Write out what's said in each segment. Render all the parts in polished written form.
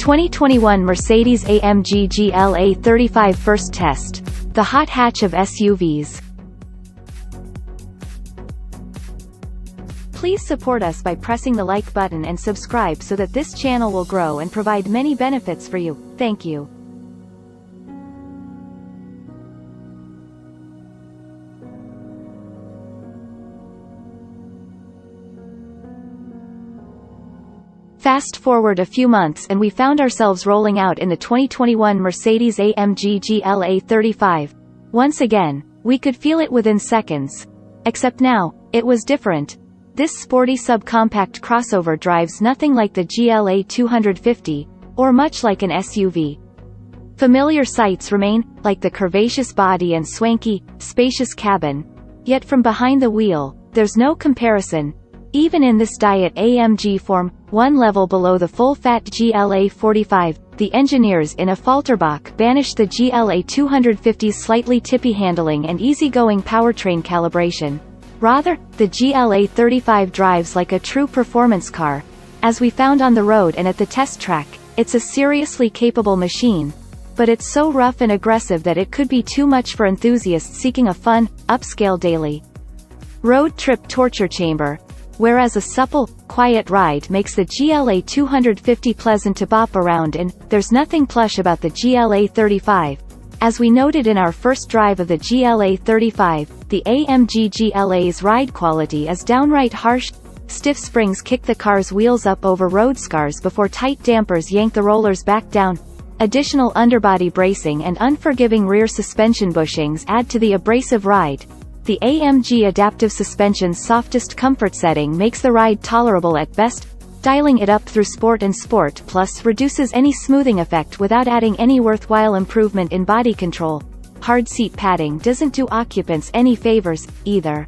2021 Mercedes-AMG GLA35 first test. The hot hatch of SUVs. Please support us by pressing the like button and subscribe so that this channel will grow and provide many benefits for you. Thank you. Fast forward a few months and we found ourselves rolling out in the 2021 Mercedes-AMG GLA35. Once again, we could feel it within seconds. Except now, it was different. This sporty subcompact crossover drives nothing like the GLA250, or much like an SUV. Familiar sights remain, like the curvaceous body and swanky, spacious cabin. Yet from behind the wheel, there's no comparison. Even in this diet-AMG form, one level below the full-fat GLA45, the engineers in Affalterbach banished the GLA250's slightly tippy handling and easygoing powertrain calibration. Rather, the GLA35 drives like a true performance car. As we found on the road and at the test track, it's a seriously capable machine. But it's so rough and aggressive that it could be too much for enthusiasts seeking a fun, upscale daily road trip torture chamber. Whereas a supple, quiet ride makes the GLA250 pleasant to bop around in, there's nothing plush about the GLA35. As we noted in our first drive of the GLA35, the AMG GLA's ride quality is downright harsh. Stiff springs kick the car's wheels up over road scars before tight dampers yank the rollers back down. Additional underbody bracing and unforgiving rear suspension bushings add to the abrasive ride. The AMG adaptive suspension's softest comfort setting makes the ride tolerable at best. Dialing it up through Sport and Sport Plus reduces any smoothing effect without adding any worthwhile improvement in body control. Hard seat padding doesn't do occupants any favors, either.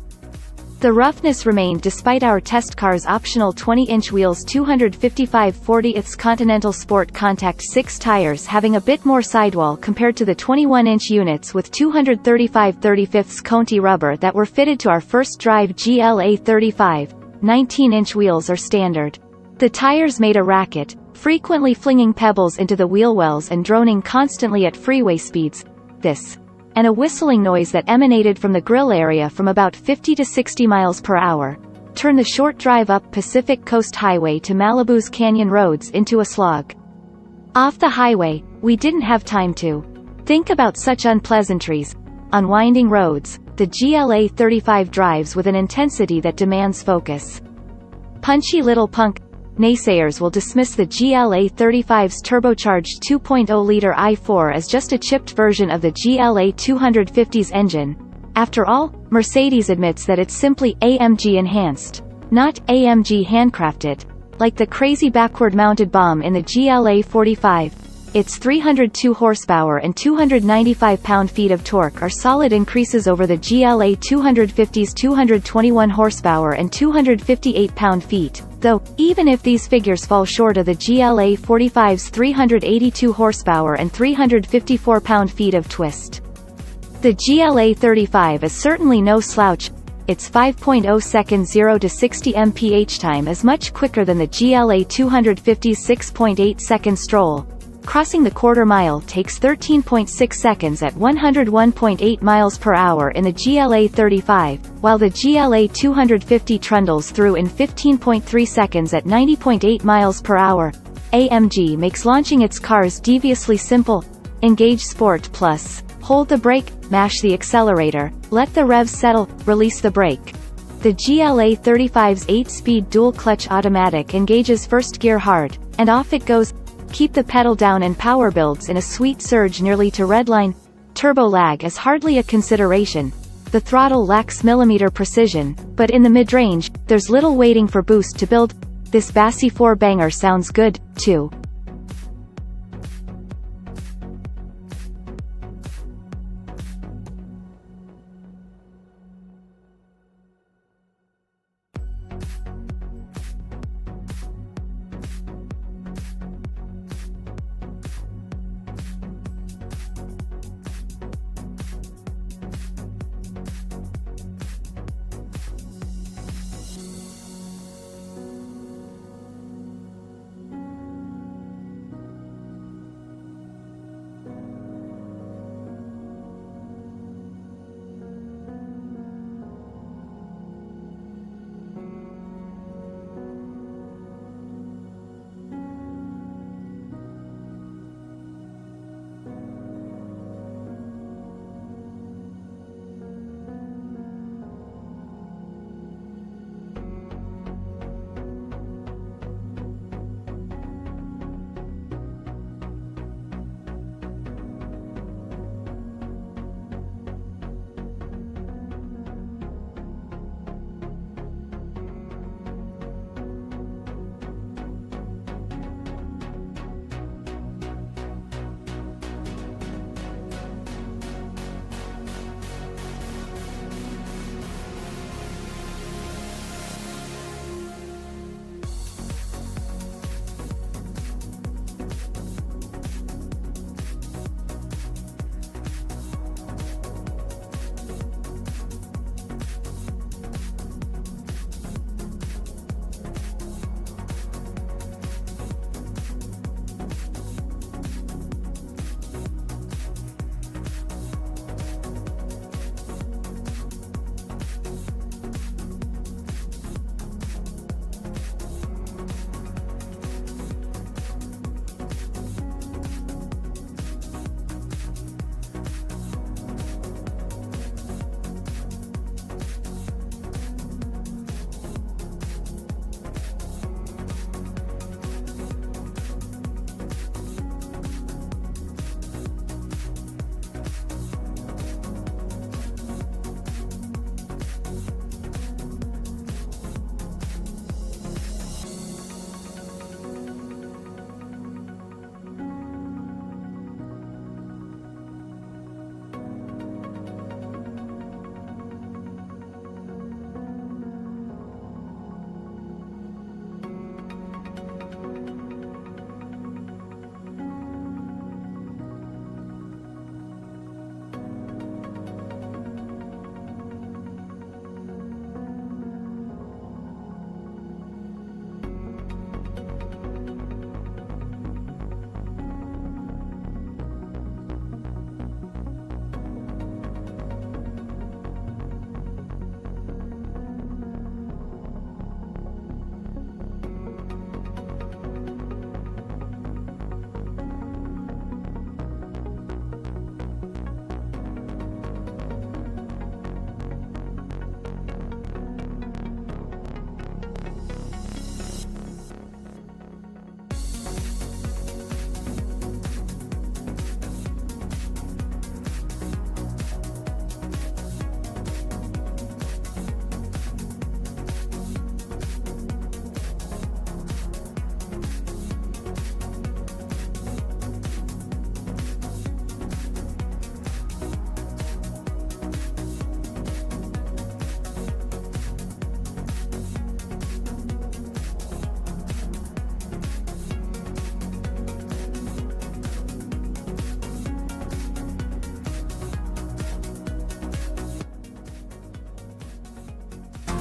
The roughness remained despite our test car's optional 20-inch wheels, 255/40ths Continental Sport Contact 6 tires having a bit more sidewall compared to the 21-inch units with 235/35ths Conti rubber that were fitted to our first drive GLA35. 19-inch wheels are standard. The tires made a racket, frequently flinging pebbles into the wheel wells and droning constantly at freeway speeds. This and a whistling noise that emanated from the grille area from about 50 to 60 miles per hour. Turn the short drive up Pacific Coast Highway to Malibu's canyon roads into a slog. Off the highway, we didn't have time to think about such unpleasantries. On winding roads, the GLA35 drives with an intensity that demands focus. Punchy little punk. Naysayers will dismiss the GLA35's turbocharged 2.0-liter i4 as just a chipped version of the GLA250's engine. After all, Mercedes admits that it's simply AMG enhanced, not AMG handcrafted. Like the crazy backward-mounted bomb in the GLA45, its 302 horsepower and 295 pound-feet of torque are solid increases over the GLA250's 221 horsepower and 258 pound-feet. Though, even if these figures fall short of the GLA45's 382 horsepower and 354 pound-feet of twist. The GLA35 is certainly no slouch. Its 5.0 second 0 to 60 mph time is much quicker than the GLA250's 6.8 second stroll. Crossing the quarter mile takes 13.6 seconds at 101.8 miles per hour in the GLA35, while the GLA250 trundles through in 15.3 seconds at 90.8 miles per hour. AMG makes launching its cars deviously simple. Engage Sport Plus. Hold the brake, mash the accelerator, let the revs settle, release the brake. The GLA35's 8-speed dual-clutch automatic engages first gear hard, and off it goes. Keep the pedal down and power builds in a sweet surge nearly to redline. Turbo lag is hardly a consideration. The throttle lacks millimeter precision, but in the mid-range, there's little waiting for boost to build. This bassy 4-banger sounds good, too.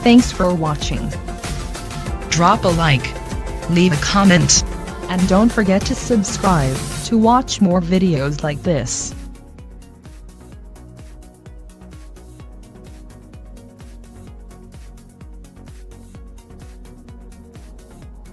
Thanks for watching. Drop a like, leave a comment, And don't forget to subscribe to watch more videos like this.